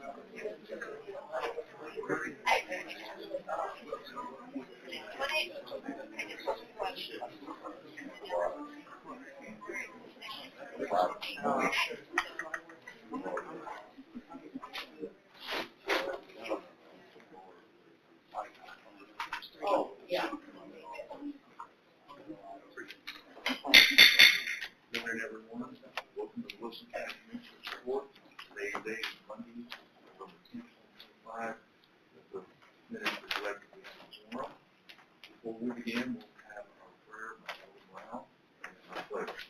Good night, everyone. Welcome to the Wilson County Commissioners Report. Today is Monday, November 10th, 2025. The minutes are collectively tomorrow. Before we begin, we'll have our prayer by Elder Brown and our pledge.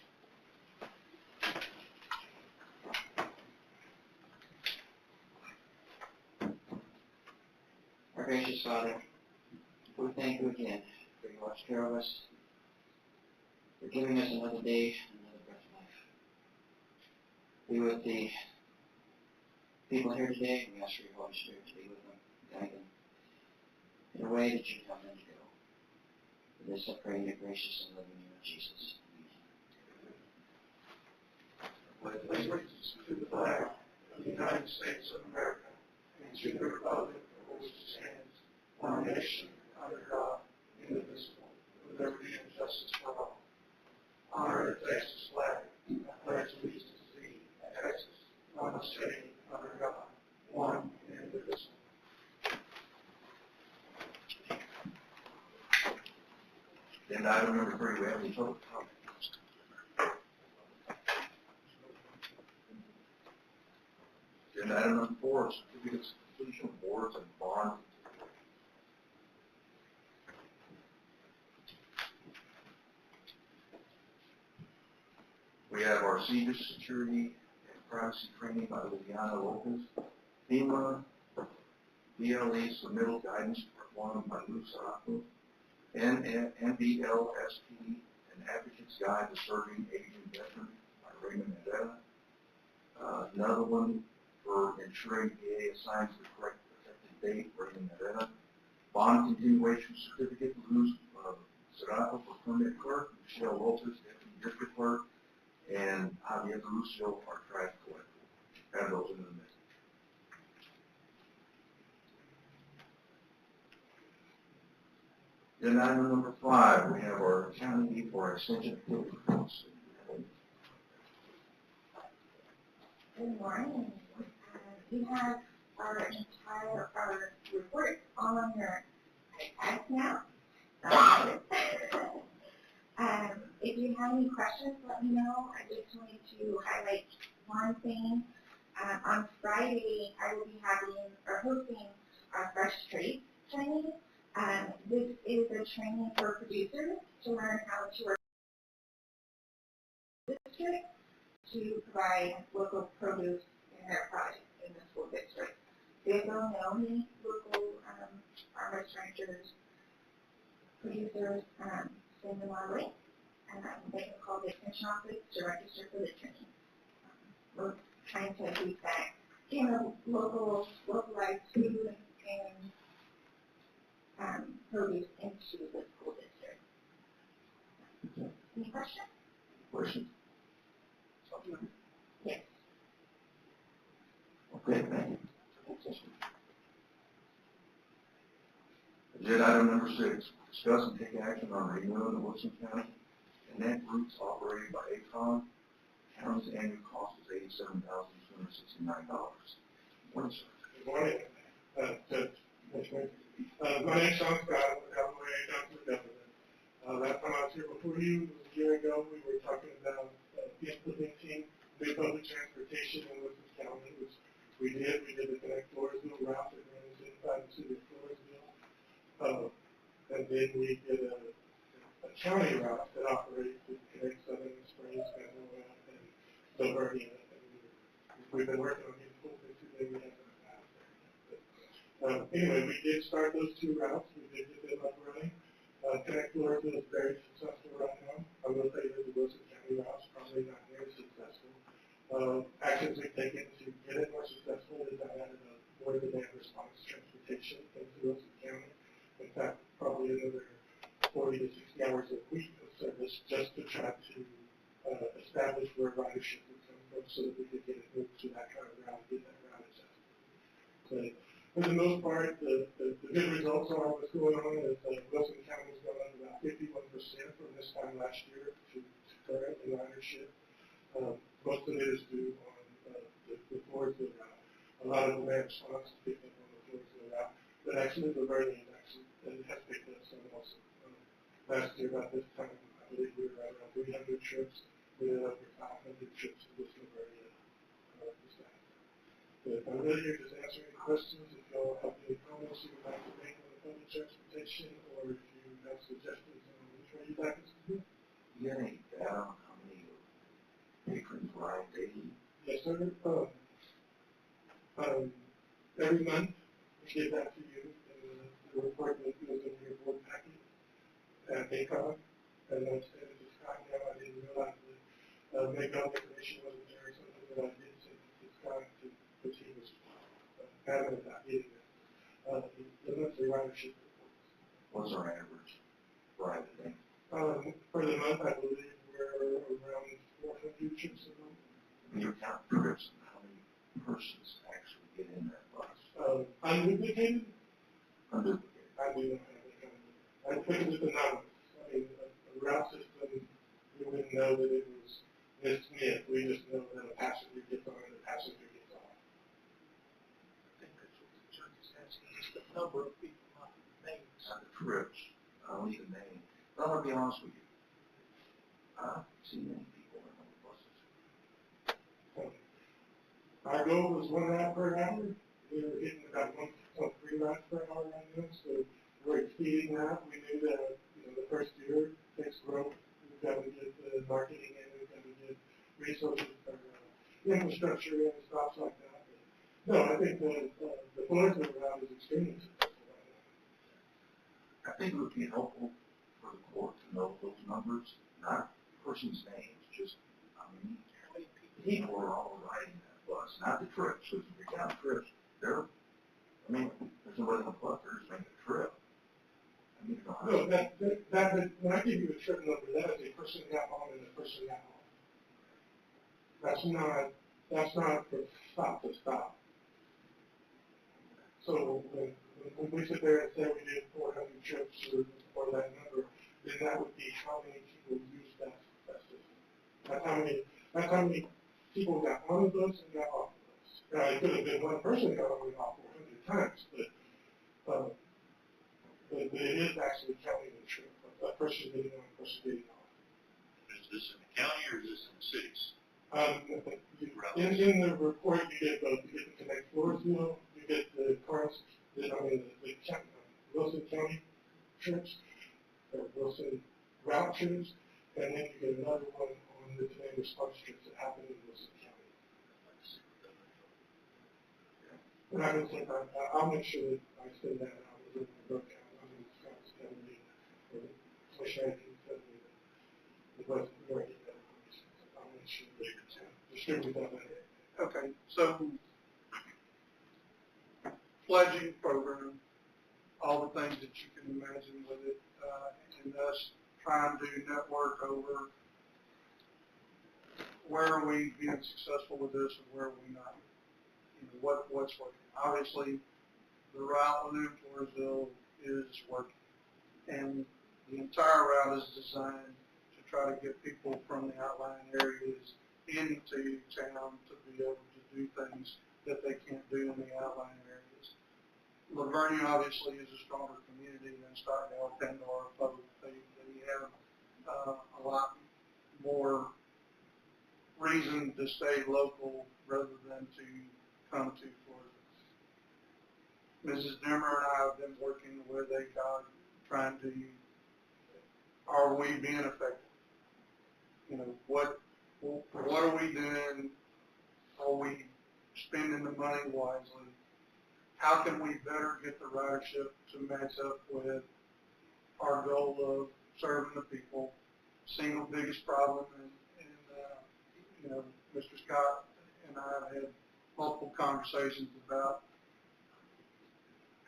Our gracious Father, we thank you again for your watch care of us, for giving us another day, another breath of life. Be with the people here today, and we ask for your Holy Spirit to be with them, guide them in a way that you tell them to go. For this I pray in the gracious and loving name of Jesus. Pledge allegiance to the flag of the United States of America and to the republic for which it stands, one nation, under God, indivisible, with liberty and justice for all. Honor the Texas flag. I pledge allegiance to thee, Texas, one state, under God, one and indivisible. Agenda item number 3, we have any public comment? Agenda item number 4 is certificates of completion of boards and bonds. We have our senior security and privacy training by Louisiana locals, FEMA, BLE submittal guidance part 1 by Lou Saraco, NBLSP, an advocate's guide to serving Asian veterans by Raymond Medetta. Another one for ensuring VA assigns the correct protected date, Raymond Medetta. Bond continuation certificate, Lou Saraco for permit clerk, Michelle Lopez, deputy district clerk, and Javier Lucio, our trash collector. Have those in the midst. Then item number 5, we have our county for extension activity reports. Good morning. We have our entire report on your iPads now. If you have any questions, let me know. I just wanted to highlight one thing. On Friday, I will be hosting our Fresh Trade training. This is a training for producers to learn how to work in the district to provide local produce in their products in the school district. They don't know any local farmers, ranchers, producers, send them our way. They can call the extension office to register for the training. We're trying to do that, localized food and produce into the school district. Any questions? Questions? Yes. Okay, thank you. Agenda item number 6, discuss and take action on renewing the Wilson County Connect routes operated by ACON. County's annual cost is $87,269. Morning, sir. Good morning, my name is Sean Scott. I'm with Illinois Council of Government. Last time I was here before you, it was a year ago, we were talking about implementing new public transportation in Wilson County, which we did. We did the Connect Floresville route that runs inside the city of Floresville. And then we did a county route that operates to connect Southern Springs, Manoa, and Silverton. We've been working on getting full things today. We haven't passed there. Anyway, we did start those 2 routes. We did get them up running. Connect Floresville is very successful right now. I will say that the Wilson County route is probably not very successful. Actions we've taken to get it more successful is I added a more-than-demand response transportation into Wilson County. In fact, probably another 40 to 60 hours a week of service just to try to establish where ridership would come from so that we could get it moved to that kind of route, get that route adjusted. But for the most part, the good results are what's going on is Wilson County's gone up about 51% from this time last year to current in ridership. Most of it is due on the Floresville route. A lot of the land response is picked up on the Floresville route, but actually the Vernon actually has picked up some also. Last year about this time, I believe we were right around 300 trips. We had over 500 trips to this area this time. But I'm really here just answering any questions. If y'all have any comments you would like to make on the public transportation, or if you have suggestions on which way you'd like us to do. Do you have any data on how many patrons ride daily? Yes, sir. Every month, we give that to you in the report that goes in your board packet at ACOG. And that's just kind of now I didn't realize that maybe all the information wasn't there or something that I did send to Scott to the team was adamant about getting that. The monthly ridership reports. What's our average ride a day? For the month, I believe we're around 400 trips a month. When you count trips, how many persons actually get in that bus? Unduplicated? Unduplicated. I do not have that kind of. I think it's anonymous. I mean, a route system, we wouldn't know that it was Miss Smith. We just know that a passenger gets on and a passenger gets off. I think that's what the judge is asking, just the number of people, not the names. Not the trips. I don't even name. But I'm going to be honest with you. I've seen many people in those buses. Our goal was 1 route per hour. We're hitting about 1.3 routes per hour right now, so we're exceeding that. We knew that, the first year takes growth. We've got to get the marketing in, we've got to get resources for infrastructure and stuff like that. But, no, I think the Floresville route is extremely successful right now. I think it would be helpful for the court to know those numbers, not person's names, just how many people are all riding that bus, not the trips. So if you count trips, there's somebody on the bus that's making a trip. I need to know how No, when I give you a trip number, that is a person got on and a person got off. That's not from stop to stop. So when we sit there and say we did 400 trips or that number, then that would be how many people use that system. That's how many people got on the bus and got off the bus. Now, it could have been one person got on and off 400 times, but it is actually counting the trip. A person getting on, a person getting off. Is this in the county or is this in the cities? In the report, you get both. You get the Connect Floresville, you get the Wilson County trips, or Wilson route trips, and then you get another one on the demand response trips that happen in Wilson County. And I can send that. I'll make sure that I send that out within the book. I mean, Scott's telling me, or Commissioner Atkins telling me that it wasn't going to get that information. So I'll make sure that it's distributed that way. Okay, so pledging program, all the things that you can imagine with it, and us trying to network over where are we being successful with this and where are we not? What's working? Obviously, the route within Floresville is working, and the entire route is designed to try to get people from the outlying areas into town to be able to do things that they can't do in the outlying areas. Lavernia obviously is a stronger community than Stockdale, Pandora, both. They have a lot more reason to stay local rather than to come to Floresville. Mrs. Dimmer and I have been working with ACOG trying to, are we being effective? What are we doing? Are we spending the money wisely? How can we better get the ridership to match up with our goal of serving the people? Single biggest problem, and Mr. Scott and I have had multiple conversations about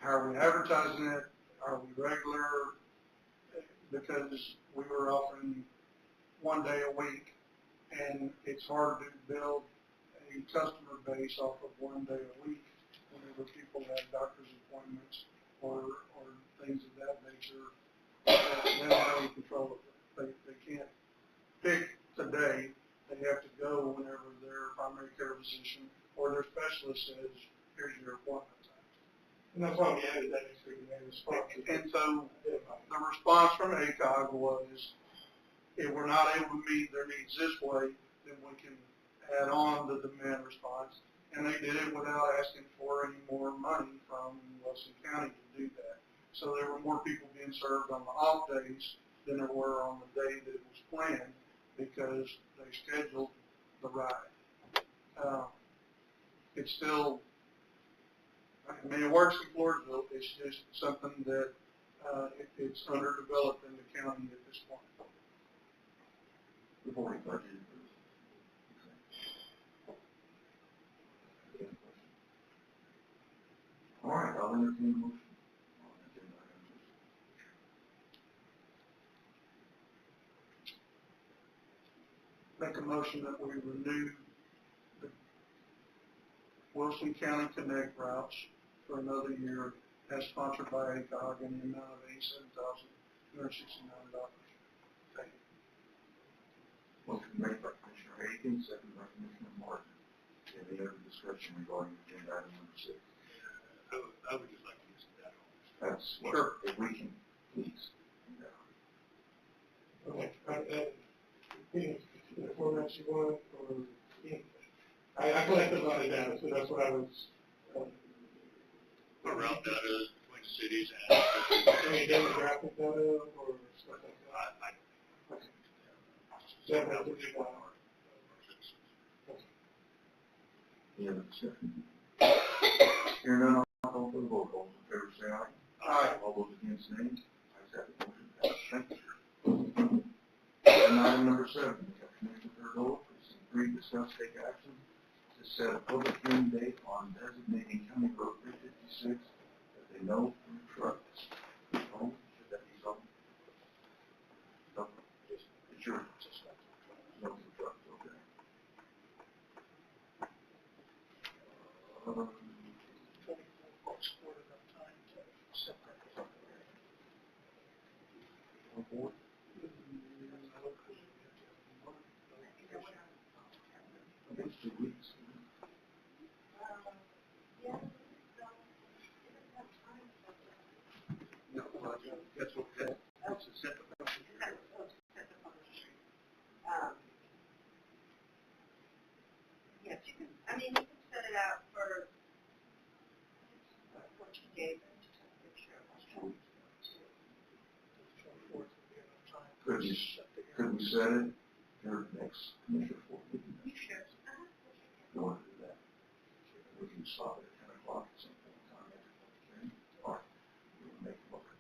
how are we advertising it? Are we regular? Because we were offering 1 day a week, and it's hard to build a customer base off of 1 day a week whenever people have doctor's appointments or things of that nature, they don't have any control of it. They can't pick today. They have to go whenever their primary care physician or their specialist says, here's your appointment time. And that's why we added that extra response. And so the response from ACOG was, if we're not able to meet their needs this way, then we can add on the demand response. And they did it without asking for any more money from Wilson County to do that. So there were more people being served on the off days than there were on the day that it was planned, because they scheduled the ride. It's still, I mean, it works in Floresville. It's just something that it's underdeveloped in the county at this point. We've already budgeted for this. All right, I'll entertain a motion on agenda item Make a motion that we renew the Wilson County Connect routes for another year as sponsored by ACOG in the amount of $87,269. Thank you. Motion made by Commissioner Akins, second by Commissioner Martin. Any other discussion regarding agenda item number 6? I would just like to use that. That's what, Sure. if we can, please. Okay, the format you want, or, I collected a lot of data, so that's what I was, Around data between the cities and. any demographic data, or stuff like that. That has to be done. Any other discussion? Hearing none, I'll call for the vote. All those in favor say aye. Aye. All those against, nay. Ayes have it, motion passes. Thank you. Agenda item number 7, Commissioner Perdola, Precinct 3, discuss take action to set a public hearing date on designating County Road 356 as a no-through trucks. Oh, should that be something? No, just, it's your, no-through trucks, okay. I think it's 2 weeks. No, that's okay. It's a set of Yes, you can, I mean, you can set it out for 14 days and just have to make sure it Could we set it your next commissioner for meeting? Sure. You want to do that? We can stop it at 10 o'clock at some point in time after the hearing. All right. You want to make a motion?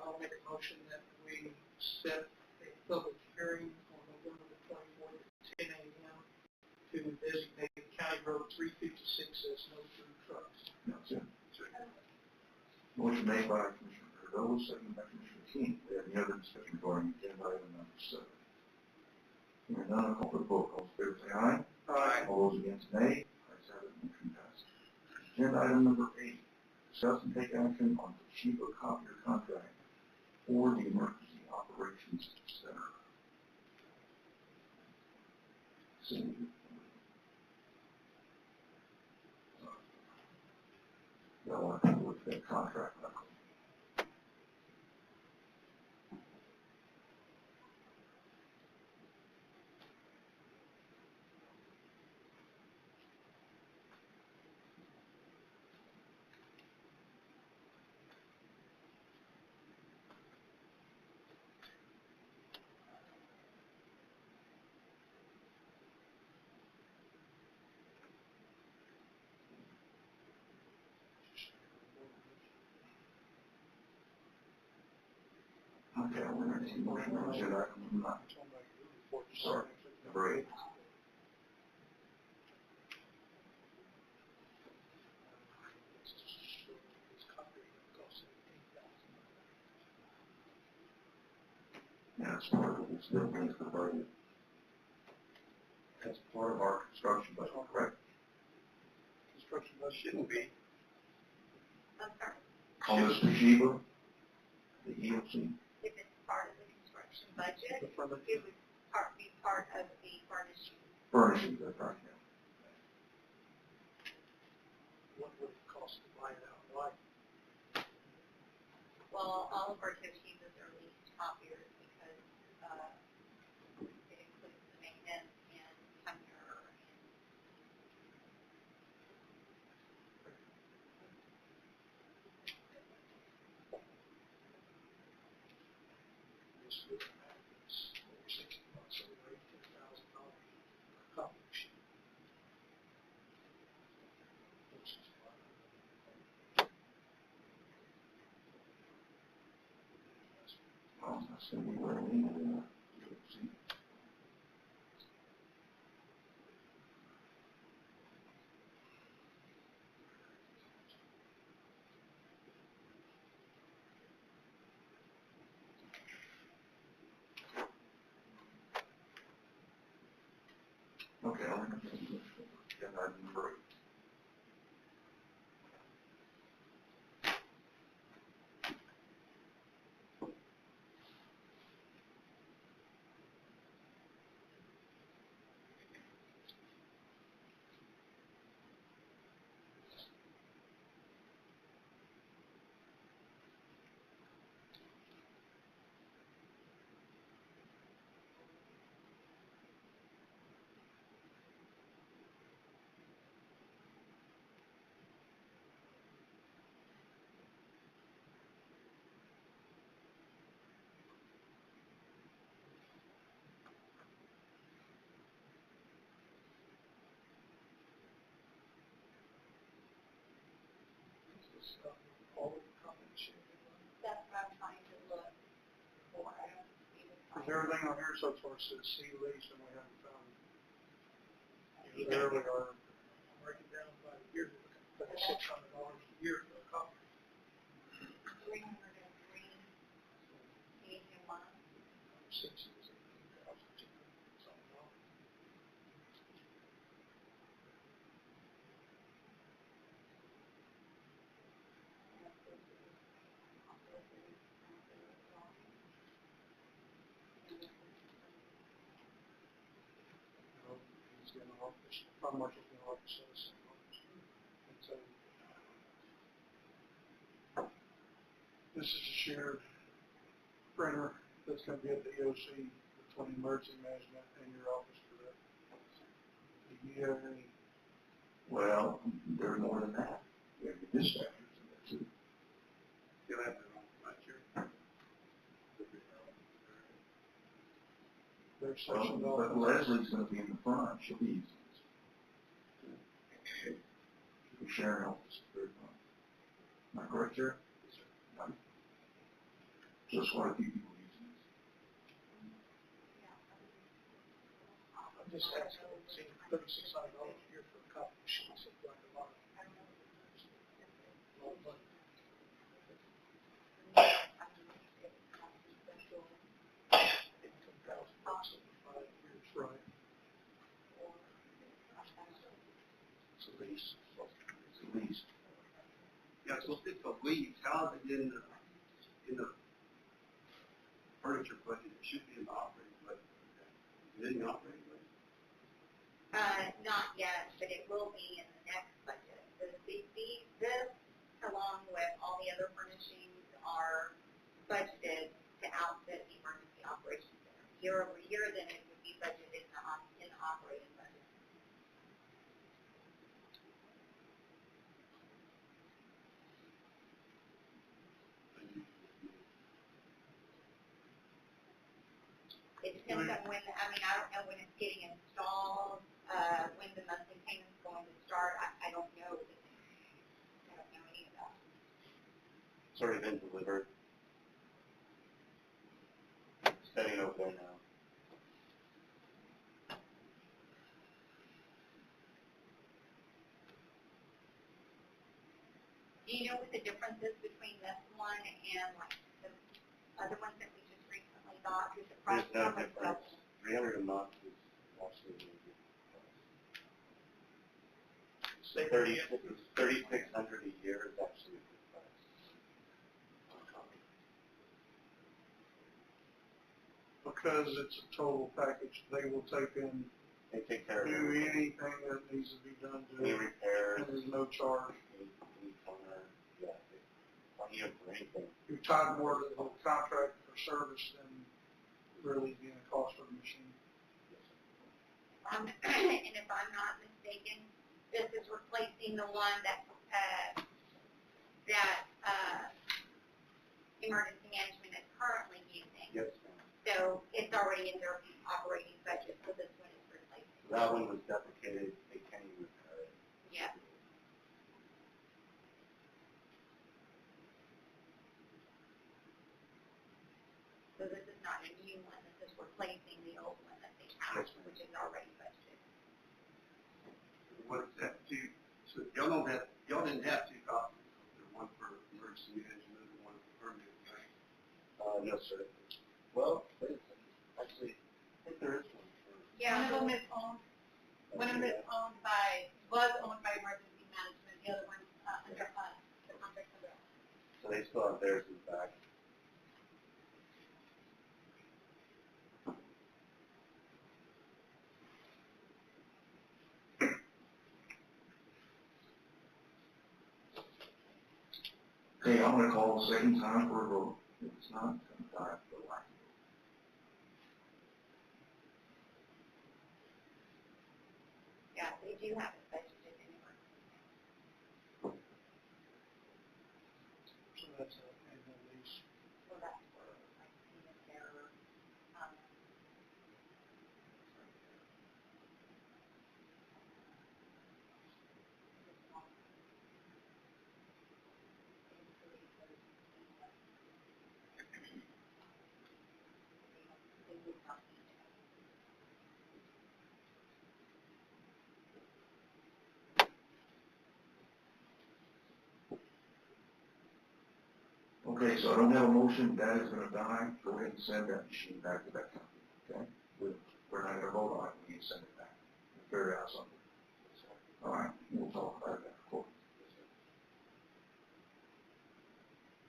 I'll make a motion that we set a public hearing on November the 24th at 10 a.m. to designate County Road 356 as no-through trucks. No, sir. Motion made by Commissioner Perdola, second by Commissioner King. We have any other discussion regarding agenda item number 7? Hearing none, I'll call for the vote. All those in favor say aye. Aye. All those against, nay. Ayes have it, motion passes. Agenda item number 8, discuss and take action on the Toshiba copier contract for the Emergency Operations Center. Cindy. Y'all want to look at that contract, Michael? Okay, I'll entertain a motion on agenda item number 9. Sorry, number 8. Yeah, that's part of it. Still means the budget. That's part of our construction budget, correct? construction budget? Shouldn't be. I'm sorry, On this Toshiba, the EOC. if it's part of the construction budget, The furniture? it would be part of the furnishing. Furnishings, that's right, yeah. What would it cost to buy it outright? Well, all of our Toshibas are leased copiers because, it includes the maintenance and tenure and This would have over 60 months, so over $18,000 per copy machine. Which is That's gonna be where we need to, EOC. Okay, I'll entertain a motion for agenda item number 8. all of the copy machine. that's what I'm trying to look for. I don't see the. Because everything on here so far says C lease, and we haven't found it. Literally are breaking down by the year, we're looking at $600 a year for a copy. 303 page in one. 6 is $18,200 something. He's in the office, farm marshal's in the office, so it's in the office. And so, this is a shared printer that's gonna be at the EOC between emergency management and your office for that. Do you have any? Well, there's more than that. We have the dispatchers in there too. You'll have their own lecture. There's Well, sections but all. Leslie's gonna be in the front, she'll be using this. She'll be sharing office, very fun. Am I correct, Jerry? No. Just quite a few people using this. I'm just asking, it seems $3,600 a year for a copy machine seems like a lot. A lot of money. $10,000 over 5 years, right? It's a lease. It's a lease. Yeah, so it's a lease, how is it in the furniture budget? It should be in the operating budget. Is it in the operating budget? Not yet, but it will be in the next budget. This, along with all the other furnishings, are budgeted to outfit the emergency operations center. Year over year, then it would be budgeted in the operating budget. It depends on when, I don't know when it's getting installed, when the monthly payment's going to start. I don't know. I don't know any of that. It's already been delivered. Setting over there now. Do you know what the difference is between this one and like the other ones that we just recently got? Because the price There's no almost difference. doubled. 300 a month is actually a good price. This Say 3,600 a year is actually a good price. Because it's a total package, they will take in, They take care of do everything. anything that needs to be done to Any it, repairs, and there's no charge. any plumber, yeah, on you for anything. You're tied more to the whole contract for service than really being a cost of the machine. And if I'm not mistaken, this is replacing the one that emergency management is currently using. Yes, ma'am. So it's already in their operating budget, so this one is replacing. That one was deprecated, they can't even repair it. Yeah. So this is not a new one, this is replacing the old one that they have, Yes, ma'am. which is already budgeted. What is that, two, so y'all didn't have two copies, the one for emergency management and one for permanent, right? No, sir. Well, wait a second. Actually, I think there is one for. Yeah. One of them is owned, one of them is owned by, was owned by emergency management, the other one's under us, the contract under us. So they still have theirs in the back. Okay, I'm gonna call a second time for a vote. If it's not, then I have to lie. Yeah, they do have it budgeted anyway. So that's an annual lease. So that's where I see that they're, Okay, so I don't have a motion, that is gonna die, go ahead and send that machine back to that company, okay? We're not gonna vote on it, we need to send it back, figure out something. All right, we'll talk about that, of course.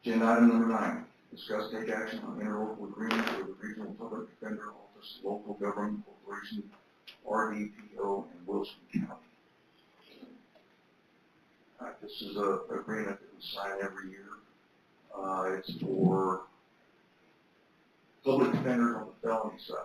Agenda item number 9, discuss take action on interlocal agreement with the Regional Public Defender Office, Local Government Corporation, RDPO, and Wilson County. This is a agreement that we sign every year. It's for public defenders on the felony side.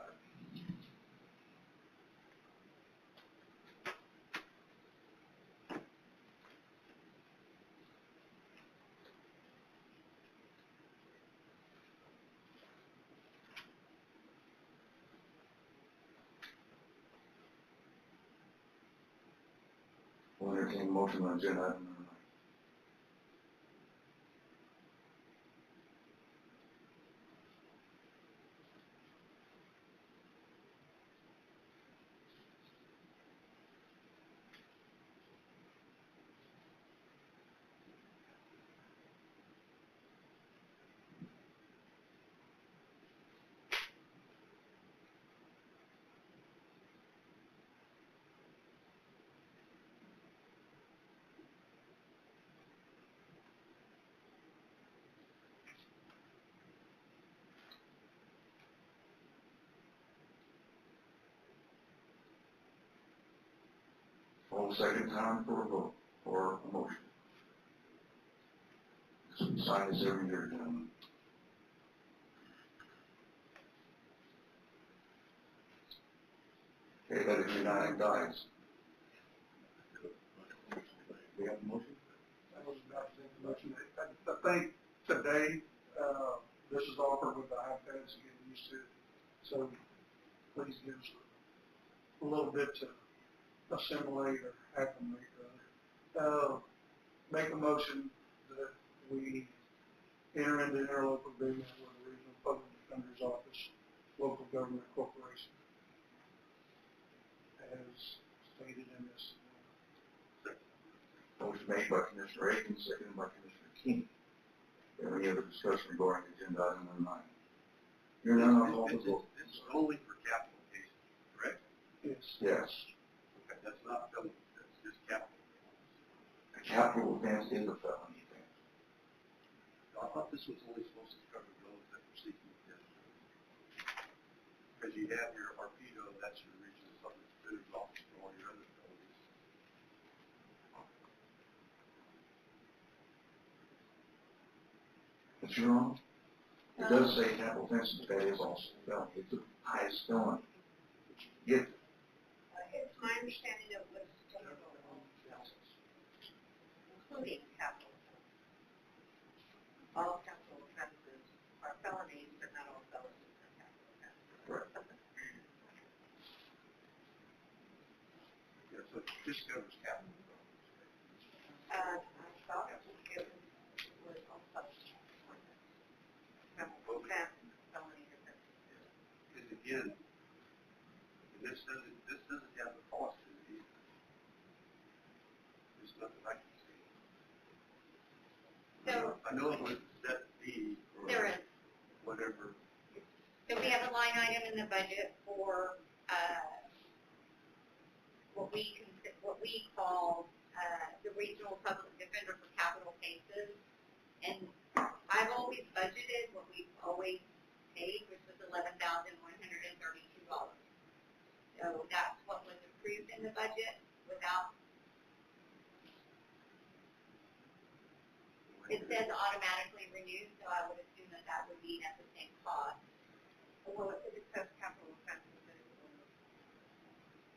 We'll entertain a motion on agenda item number 9. Call the second time for a vote, or a motion. So we sign this every year, gentlemen. Okay, that is united dies. We have a motion? I was about to make a motion. I think today, this is offered with the iPads to get used to. So please give us a little bit to assimilate or acclimate rather. Make a motion that we enter into interlocal agreement with the Regional Public Defender's Office, Local Government Corporation, as stated in this. Motion made by Commissioner Aiken, seconded by Commissioner King. Do you have any other discussion regarding agenda item number 9? You're now on call the vote. This is only for capital cases, correct? Yes. Yes. Okay, that's not, that's just capital. capital offense is a felony offense. I thought this was only supposed to cover those that were seeking death. Because you have your Arpedo, that's your regional public defender's office for all your other felonies. But you're wrong. It does say capital offense, but that is also a felony. It's the highest felony. If It's my understanding it was general, including capital. All capital offenses are felonies, but not all felonies are capital offenses. Correct. Yeah, so this covers capital felonies. I thought it was also capital offense, felony offenses. Because again, this doesn't have the cost in it either. There's nothing I can see. So, I know it was set B or there is. whatever. So we have a line item in the budget for, what we call, the regional public defender for capital cases. And I've always budgeted what we've always paid, which was $11,132. So that's what was approved in the budget without, it says automatically renewed, so I would assume that that would be at the same cost. Well, it says capital offenses, but it will,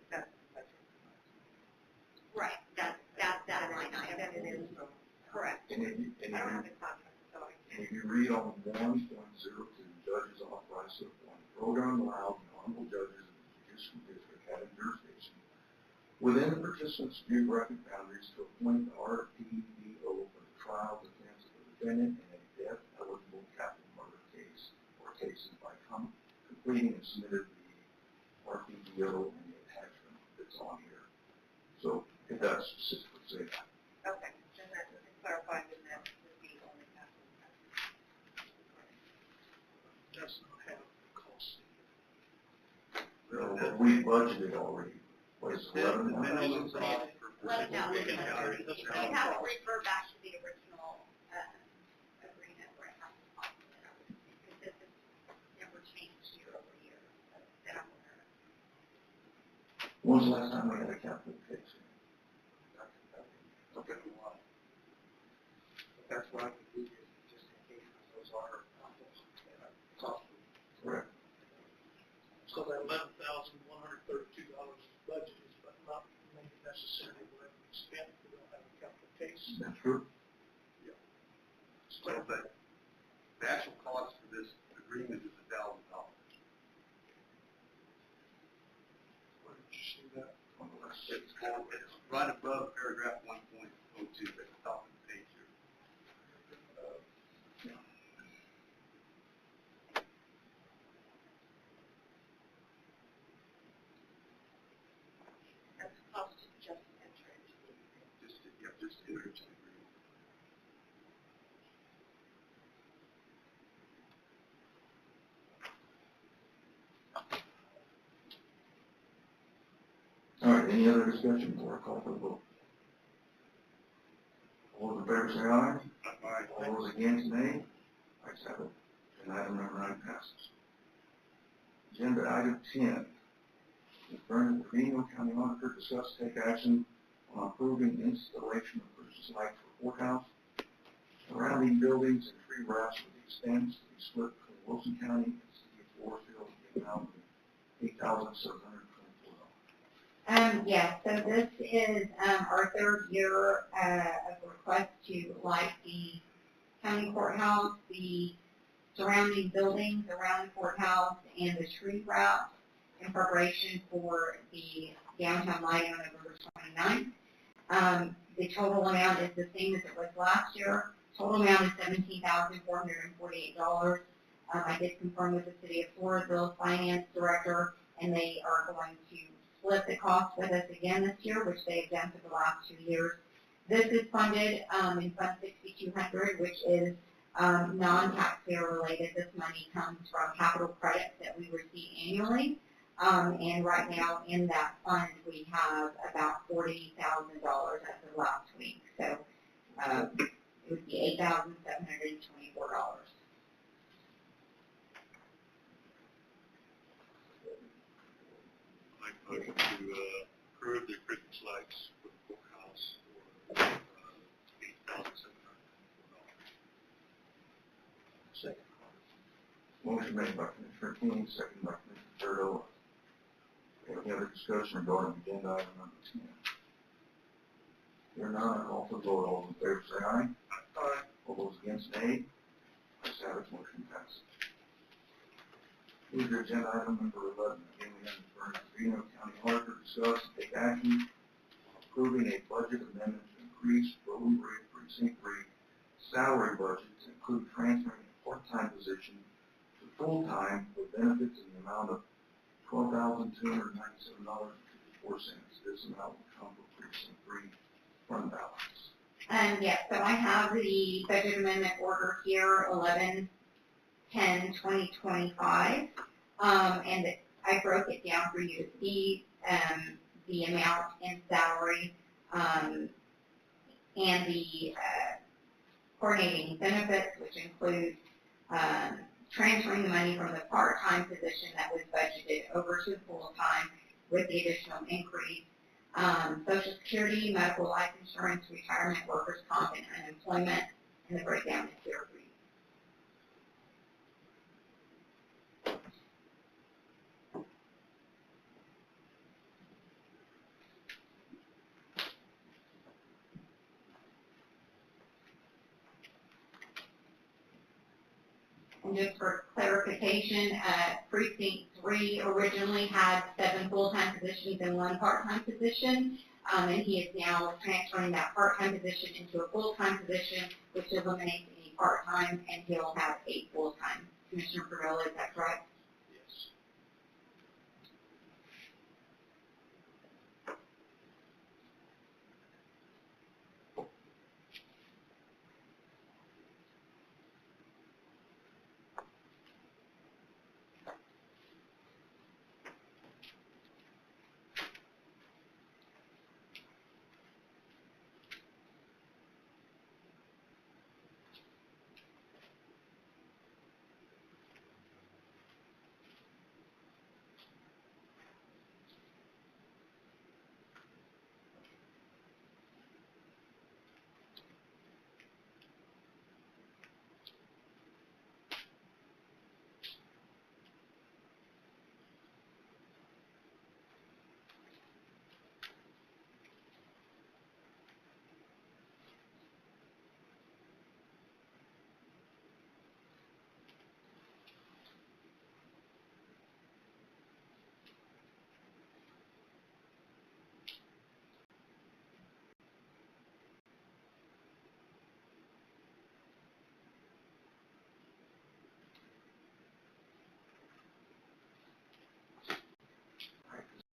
that's the budget. Right, that's that line item. That it is, correct. And if you, I don't have the contract, so I and if you read on 1.02, judges authorized to appoint program allows the honorable judges of the judicial district having jurisdiction within the participants' geographic boundaries to appoint the RPDO for the trial defense of the defendant in a death-eligible capital murder case or cases by completing and submitted the RPDO and the attachment that's on here. So it does specifically say that. okay, then that clarified in that would be only capital offenses. Does not have the cost. So, but we budgeted already. What is it, 11 The minimum cost for Let it know. participating county is You have to refer back to the original, agreement where it has to cost it out. Because this has never changed year over year, that I'm aware of. When was the last time we had a capital case? Okay. That's why we do it, just in case those are costly. Correct. So that $11,132 is budgeted, but not maybe necessarily whatever we spent, we don't have a capital case. That's true. So, but the actual cost for this agreement is $1,000. Where did you see that? On the last It's right above paragraph 1.02 at the top of the page here. That's cost of just entry. Just enter into the agreement. All right, any other discussion before I call for the vote? All those in favor say aye. Aye. All those against, nay. Ayes have it. And item number 9 passes. Agenda item 10. Confirm that the Greenville County Auditor discuss take action on approving installation of Christmas lights for courthouse, surrounding buildings and tree routes with extents to be split between Wilson County and City of Floresville in the amount of $8,724. Yes, so this is, our third year, of request to light the county courthouse, the surrounding buildings around the courthouse, and the tree route in preparation for the downtown lighting on November 29th. The total amount is the same as it was last year. Total amount is $17,448. I did confirm with the City of Floresville Finance Director, and they are going to split the cost with us again this year, which they've done for the last 2 years. This is funded in Fund 6200, which is non-taxpayer related. This money comes from capital credits that we receive annually. And right now in that fund, we have about $40,000 as of last week. So, it would be $8,724. Make a motion to approve the Christmas lights for the courthouse for $8,724. Second. Motion made by Commissioner King, second by Commissioner Turtle. Any other discussion regarding agenda item number 10? Hearing none, I call for the vote. All in favor say aye. Aye. All those against, nay. Ayes have it, motion passes. Move to agenda item number 11. Again, we have Mr. Ernest Trevino, County Auditor, discuss and take action on approving a budget amendment to increase Road and Bridge Precinct 3 salary budget to include transferring a part-time position to full-time with benefits in the amount of $12,297.54. This amount will come from Precinct 3 fund balance. Yes, so I have the budget amendment order here, 11/10/2025, and I broke it down for you to see the amount in salary and the coordinating benefits, which include transferring the money from the part-time position that was budgeted over to full-time with the additional increase. Social Security, medical, life insurance, retirement, workers' comp, and unemployment, and the breakdown is here for you. And just for clarification, Precinct 3 originally had 7 full-time positions and 1 part-time position, and he is now transferring that part-time position into a full-time position, which eliminates any part-time, and he'll have 8 full-time. Commissioner Perdola, is that correct? Yes.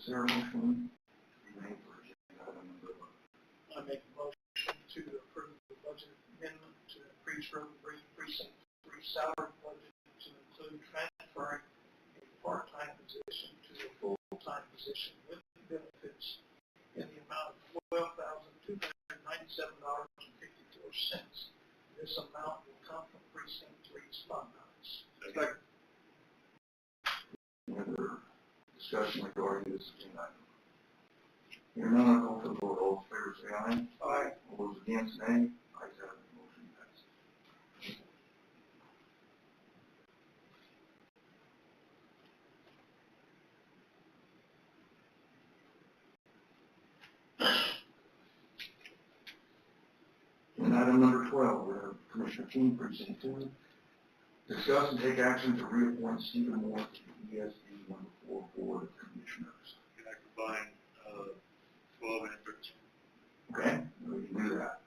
Is there a motion made for agenda item number 11? I make a motion to approve the budget amendment to increase Road and Bridge Precinct 3 salary budget to include transferring a part-time position to a full-time position with benefits in the amount of $12,297.54. This amount will come from Precinct 3's fund balance. Second. Any other discussion regarding this agenda item? Hearing none, I call for the vote. All in favor say aye. Aye. All those against, nay. Ayes have it, motion passes. And item number 12, we have Commissioner King, Precinct 2. Discuss and take action to reappoint Stephen Moore to the ESD number 4 Board of Commissioners. Can I combine 12 and 13? Okay, we can do that.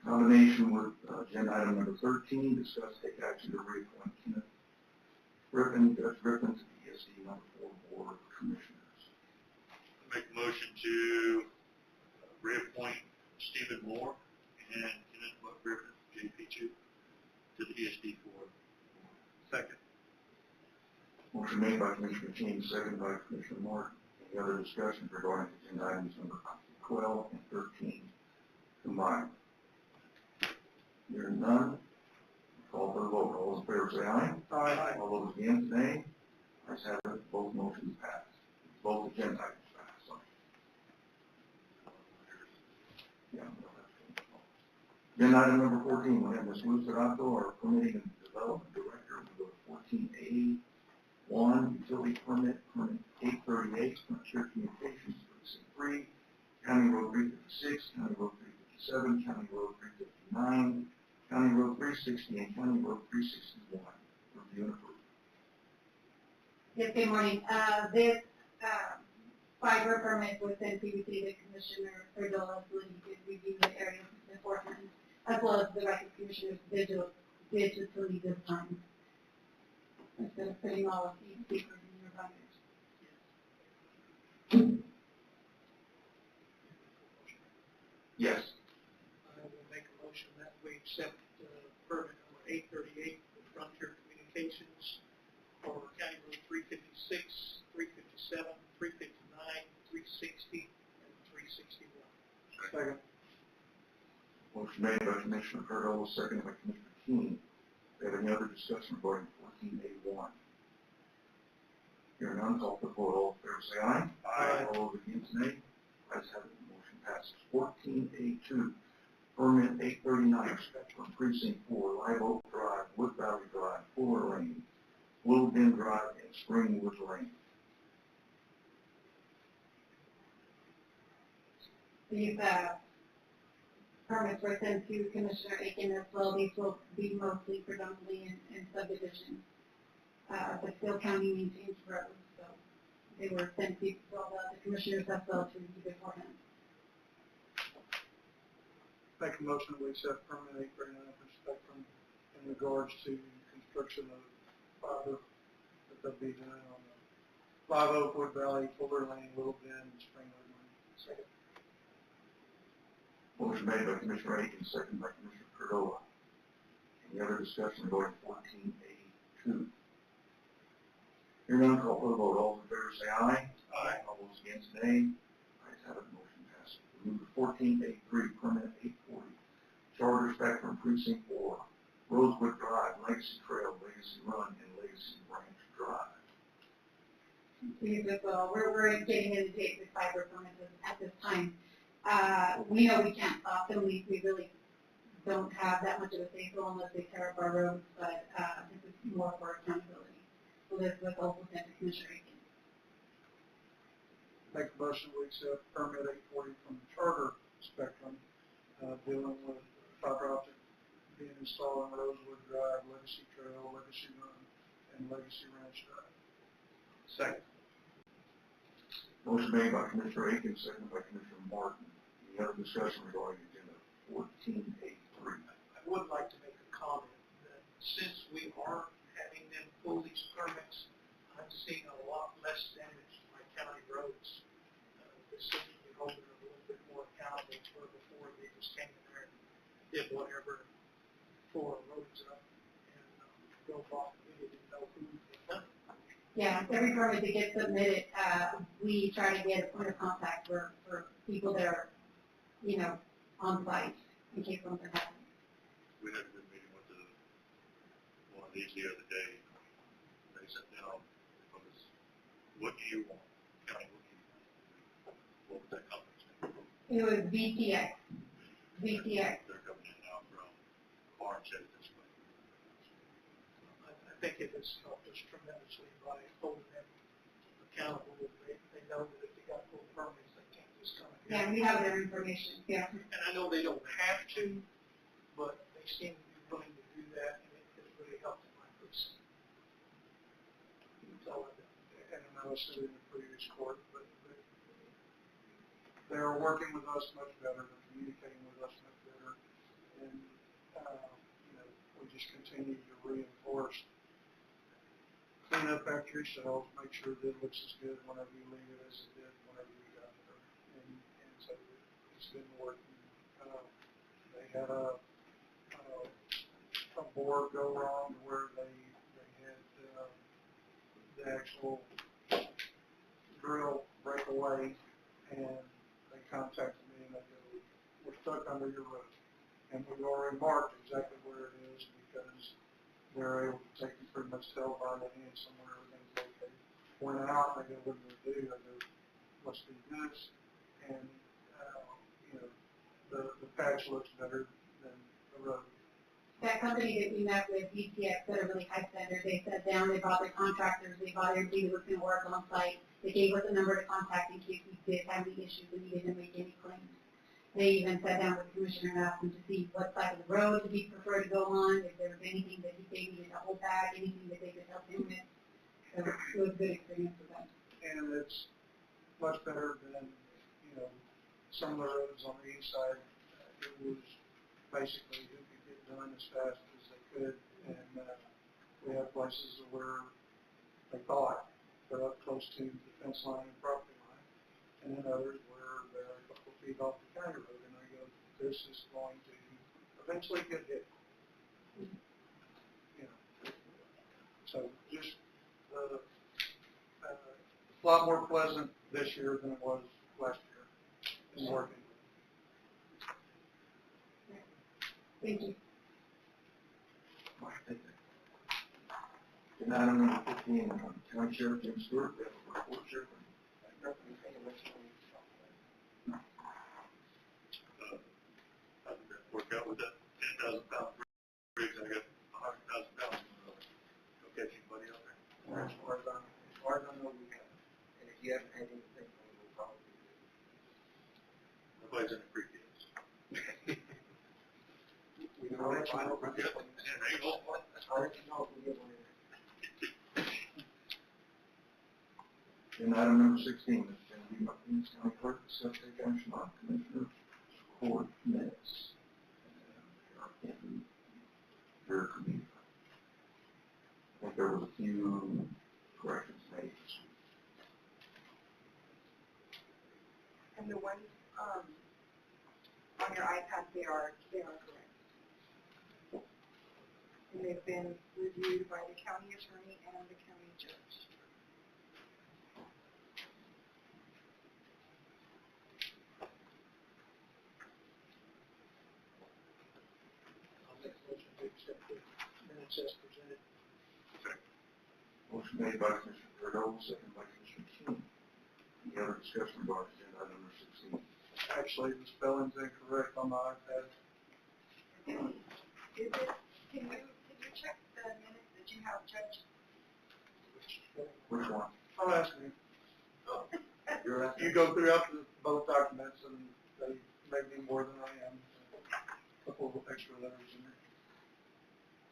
Combination with agenda item number 13, discuss take action to reappoint Kenneth Griffin, Judge Griffin, to the ESD number 4 Board of Commissioners. Make a motion to reappoint Stephen Moore and Kenneth Griffin, JP2, to the ESD board. Second. Motion made by Commissioner King, second by Commissioner Moore. Any other discussion regarding agenda items number 12 and 13? combined? Hearing none, call for the vote. All those in favor say aye. Aye. All those against, nay. Ayes have it, both motions pass. Both agenda items pass, sorry. Yeah. Agenda item number 14, we have Ms. Luz Serato, our Permitting and Development Director. We go to 14A1, Utility Permit, Permit 838, Frontier Communications, Precinct 3, County Road 356, County Road 357, County Road 359, County Road 360, and County Road 361. Review and approve. Yes, good morning. This fiber permit was sent previously to Commissioner Perdola, so he could review the area enforcement, as well as the rest of Commissioner's digitally this time. Instead of putting all of these papers in your binders. Yes. I will make a motion that we accept permit number 838 with Frontier Communications for County Road 356, 357, 359, 360, and 361. Second. Motion made by Commissioner Perdola, seconded by Commissioner Keen. Do we have any other discussion regarding 14A1? Hearing none, call for the vote. All in favor say aye. Aye. All those against, nay. Ayes have it, motion passes. 14A2, Permit 839, from Precinct 4, Live Oak Drive, Wood Valley Drive, Fuller Lane, Willow Bend Drive, and Springwood Lane. These permits were sent to Commissioner Aiken as well. These will be mostly predominantly in subdivisions. But still county maintains roads, so they were sent to all the commissioners as well to review beforehand. Make a motion that we accept permit 839 for Spectrum in regards to construction of fiber that they'll be doing on the Live Oak, Wood Valley, Fuller Lane, Willow Bend, and Springwood Lane. Second. Motion made by Commissioner Aiken, seconded by Commissioner Perdola. Any other discussion regarding 14A2? Hearing none, call for the vote. All in favor say aye. Aye. All those against, nay. Ayes have it, motion passes. We move to 14A3, Permit 840, Charter Spectrum Precinct 4, Rosewood Drive, Legacy Trail, Legacy Run, and Legacy Branch Drive. These as well. We're getting into date with fiber permits at this time. We know we can't stop them. We really don't have that much of a say-so unless they tear up our roads, but this is more for accountability. So this was also sent to Commissioner Aiken. Make a motion we accept permit 840 from Charter Spectrum, dealing with fiber optic being installed on Rosewood Drive, Legacy Trail, Legacy Run, and Legacy Ranch Drive. Second. Motion made by Commissioner Aiken, seconded by Commissioner Martin. Any other discussion regarding agenda 14A3? I would like to make a comment that since we are having them pull these permits, I'm seeing a lot less damage to my county roads. They seem to be holding them a little bit more accountable for before they just came in there and did whatever, tore roads up and drove off. We didn't know who had done it. Yeah, every permit that gets submitted, we try to get a point of contact for people that are, on site in case something happens. We had a good meeting with one of these the other day. They sat down, what do you want? County, what was that company's name? It was VTX. VTX. They're coming in now from Farmstead this way. I think it has helped us tremendously by holding them accountable. They know that if they got full permits, they can't just come in. Yeah, we have their information, yeah. And I know they don't have to, but they seem to be willing to do that, and it has really helped in my precinct. So, and I know I said it in the previous court, but they are working with us much better, they're communicating with us much better, and, we just continue to reinforce clean up after yourselves, make sure that it looks as good whenever you leave it as it did whenever you got there. And so it's been working. They had a board go wrong where they had the actual drill break away, and they contacted me and they go, we're tuck under your road. And we've already marked exactly where it is because they're able to take you pretty much tell by the hand somewhere everything's located. Went out, they go, what do they do? I go, let's do this. And, you know, the patch looks better than the road. That company that we met with, ECX, they're a really high standard. They sat down, they bought their contractors, they bought everybody that was going to work on site. They gave us a number to contact in case we did have any issues and needed to make any claims. They even sat down with the commissioner and asked him to see what side of the road did he prefer to go on, if there was anything that they needed to hold back, anything that they could help him with. So it was a good experience for them. And it's much better than, you know, some of the roads on the east side. It was basically who could get done as fast as they could. And we have places where they thought they're up close to the fence line and property line. And then others where they're a couple feet off the county road. And I go, this is going to eventually get hit. You know. So just a lot more pleasant this year than it was last year in working. Thank you. And item number 15, County Sheriff Jim Stewart, we have a report, Sheriff. Work out with that 10,000 pound rigs, I got 100,000 pounds. Go catch anybody out there. As far as I know, we have. And if you haven't had anything, we'll probably do. Nobody's in the creek yet. We know that final. Yeah, there you go. I'll let you know if we get one in there. And item number 16 is going to be Martinez County Clerk, discuss take action on Commissioner Court minutes. Very convenient. I think there was a few corrections made this week. And the ones on your iPad, they are correct. And they've been reviewed by the county attorney and the county judge. I'll make a motion to accept the minutes as presented. Motion made by Commissioner Cardone, second by Commissioner King. Any other discussion regarding agenda item number 16? Actually, the spelling's incorrect on the iPad. Can you check the minutes that you have, Judge? Which one? I'll ask you. You're asking? You go throughout both documents, and they may be more than I am. A couple of extra letters in there.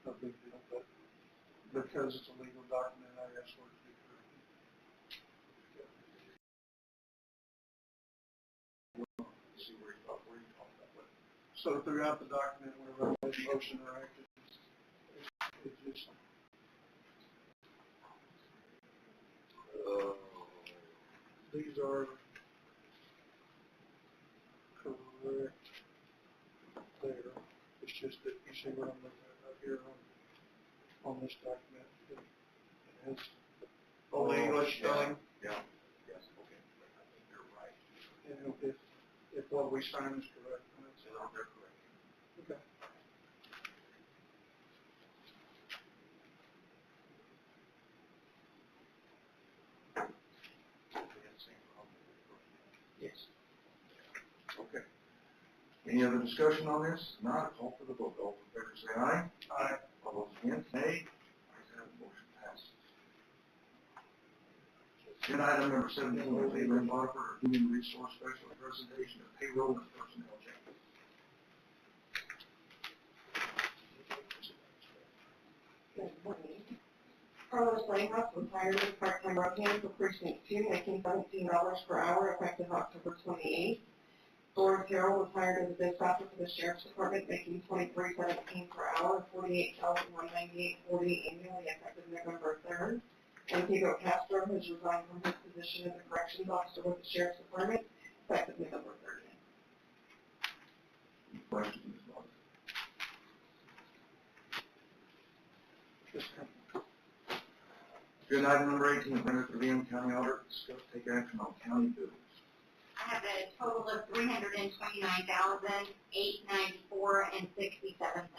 No big deal, but because it's a legal document, I asked for it to be corrected. See where you talk about. So throughout the document, whenever I make a motion or action, it's just these are correct there. It's just that you see what I'm looking at up here on this document. It has old English spelling. Yeah. Yes, okay. I think you're right. And if what we sign is correct, then it's They're correct. okay. Yes. Okay. Any other discussion on this? Not, call for the vote. All in favor say aye. Aye. All those against, nay. Ayes have it, motion passes. Agenda item number 17 is a Lynn Bonner, Human Resource Specialist, presentation of payroll and personnel changes. Good morning. Carlos Langhoff was hired as part-time road hand for precinct 2, making $17 per hour effective October 28th. Doris Harrell was hired as a dispatcher for the Sheriff's Department, making $23.17 per hour, $48,198.40 annually effective November 3rd. And Pedro Castro has resigned from his position as a corrections officer with the Sheriff's Department, effective November 30th. Any questions, Ms. Bonner? Agenda item number 18, Brenda Trevino, County Auditor, discuss take action on county bills. I have the total of $329,894.67.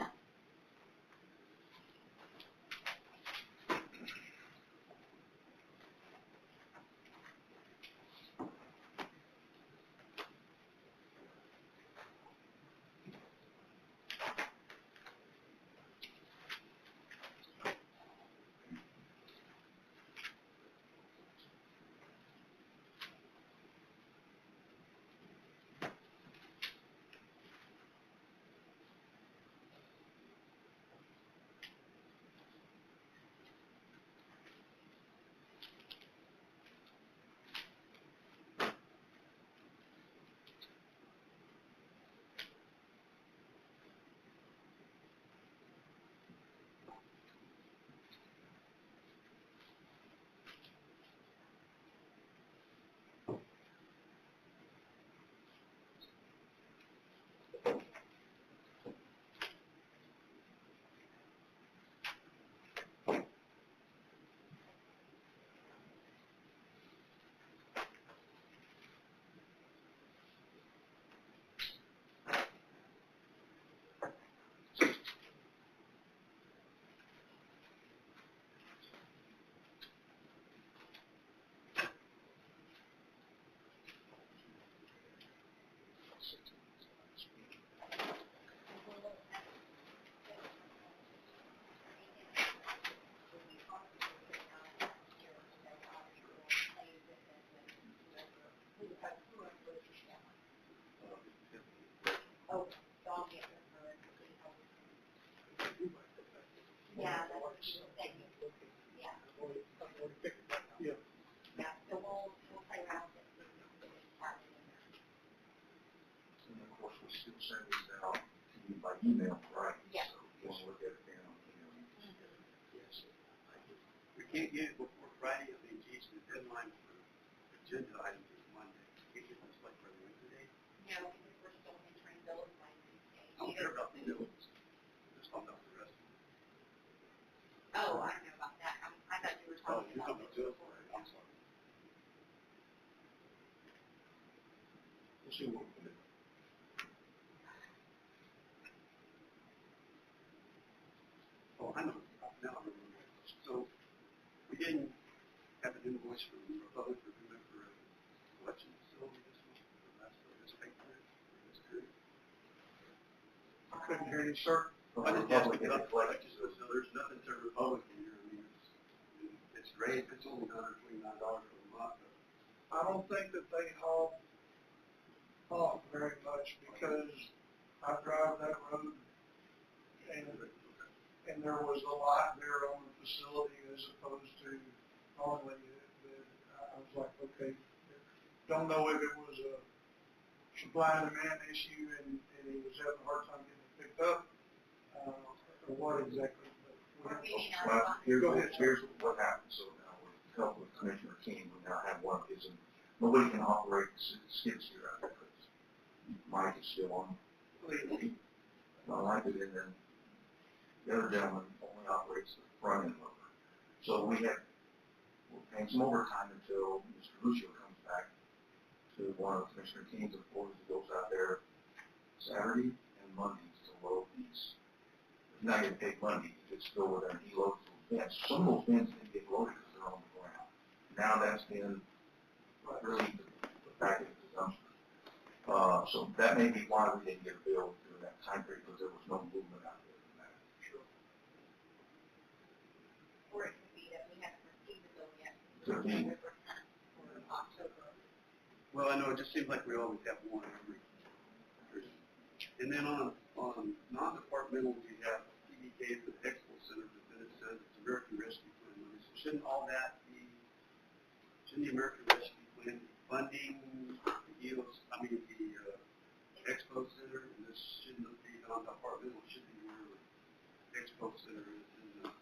Yeah, that's what she was saying. Yeah. Yeah, so we'll play around with it. And of course, we still send these out to you by email, right? Yeah. So if you want to look at it then on email, you can get it. Yes. We can't get it before Friday, I think, geez, the deadline for agenda items is Monday. Can't get this like for Wednesday. No, because we're still entering those lines. I don't care about the bills, just talking about the rest. Oh, I don't know about that. I thought you were Oh, talking you're about. talking about bills, I'm sorry. We'll see what we can do. Oh, I know, now I remember. So, we didn't have an invoice from Republic for whoever election facility this week, or last, or this week, or this period. Couldn't hear you, sir. From I the just asked Republic, about it's the like, election, so there's nothing to Republic in here, I mean, it's great, it's only $129 for a month. I don't think that they haul off very much because I drive that road and there was a lot there on the facility as opposed to normally that I was like, okay, don't know if it was a supply and demand issue and he was having a hard time getting it picked up, or what exactly. Or maybe not. well, Go ahead, sir. here's what happened. So now with help with Commissioner King, we now have one of his, and nobody can operate the skid steer out there because Mike is still on leave. Well, I did, and then the other gentleman only operates the front end loader. So we're paying some overtime until Mr. Lucio comes back to one of Commissioner King's employees who goes out there Saturday and Mondays to load these. He's not getting paid Monday, he just go over there and he loads those bins. Some of those bins didn't get loaded because they're on the ground. Now that's been really the back of the dumpster. So that may be why we didn't get a bill during that time period, because there was no movement out there from that. Sure. Or it could be that we haven't received the bill yet. Could be. For October. Well, I know, it just seems like we always have one every. And then on non-departmental, we have PDK for the Expo Center, but then it says it's American Rescue Plan money. So shouldn't all that be, shouldn't the American Rescue Plan be funding the Expo Center, and this shouldn't be non-departmental, it should be where the Expo Center is in the.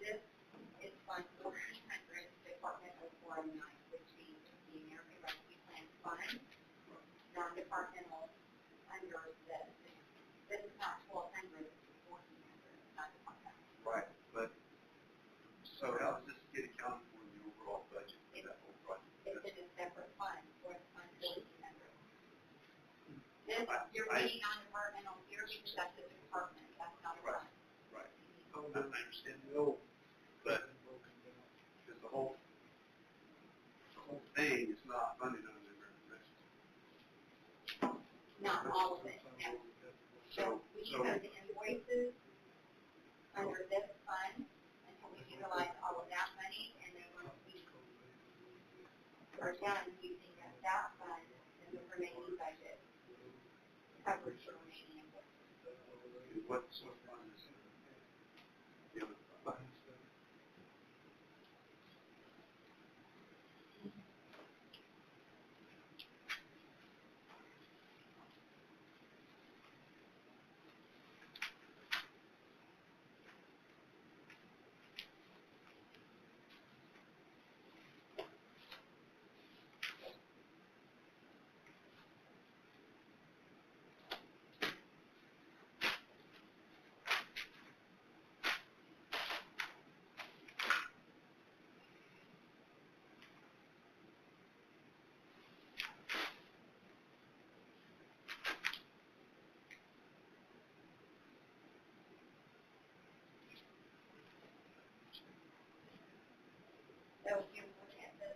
It's Fund 400, Department of 409, which means the American Rescue Plan Fund, non-departmental under this is not 1,200, it's 1,400, not departmental. Right, but, so how does this get accounted for in the overall budget for that whole project? It's in a separate fund for the You're paying non-departmental, because that's a department, that's not a fund. Right. Oh, I understand, no. but because the whole thing is not funded under the American Rescue. Not all of it, no. So we So- put the invoices under this fund until we utilize all of that money, and then once we are done using that fund, then the remaining budget covers the remaining invoices. What fund is it? The other fund. So if you look at the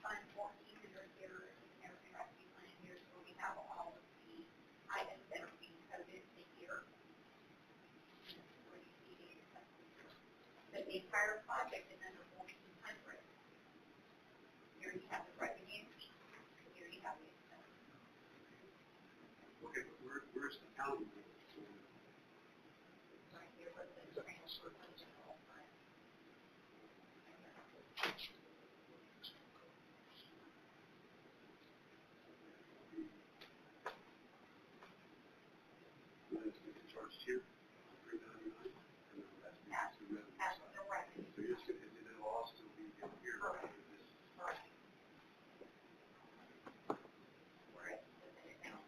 Fund 14 under here, American Rescue Plan, here's where we have all of the items that are being coded to here. Where you see the expenses. But the entire project is under 1,400. Here you have the revenue, here you have the expenses. Okay, but where's the county? Right here was the transfer from general fund. When it's going to be charged here, $399, and then that's the revenue As side. the revenue. So you're just going to, it'll all still be in here. Correct. This- Right. Where it's submitted now.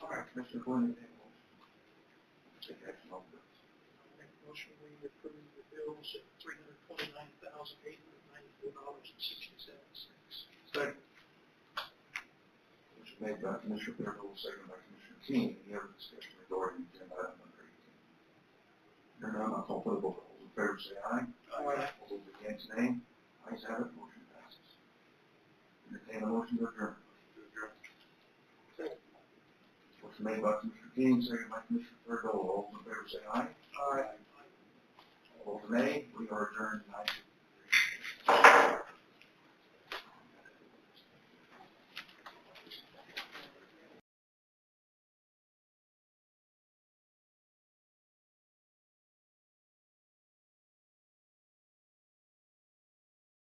All right, Commissioner Gordon, take action on this. Make a motion, we approve the bills at $329,894.67. Second. Motion made by Commissioner Clearfield, second by Commissioner King. Any other discussion regarding agenda item number 18? Hearing none, I'll call for the vote. All in favor, say aye. Aye. All those against, nay. Ayes have it, motion passes. Entertain a motion to adjourn. Motion made by Commissioner King, second by Commissioner Clearfield. All those in favor, say aye. Aye. All those nay. We are adjourned 9:15.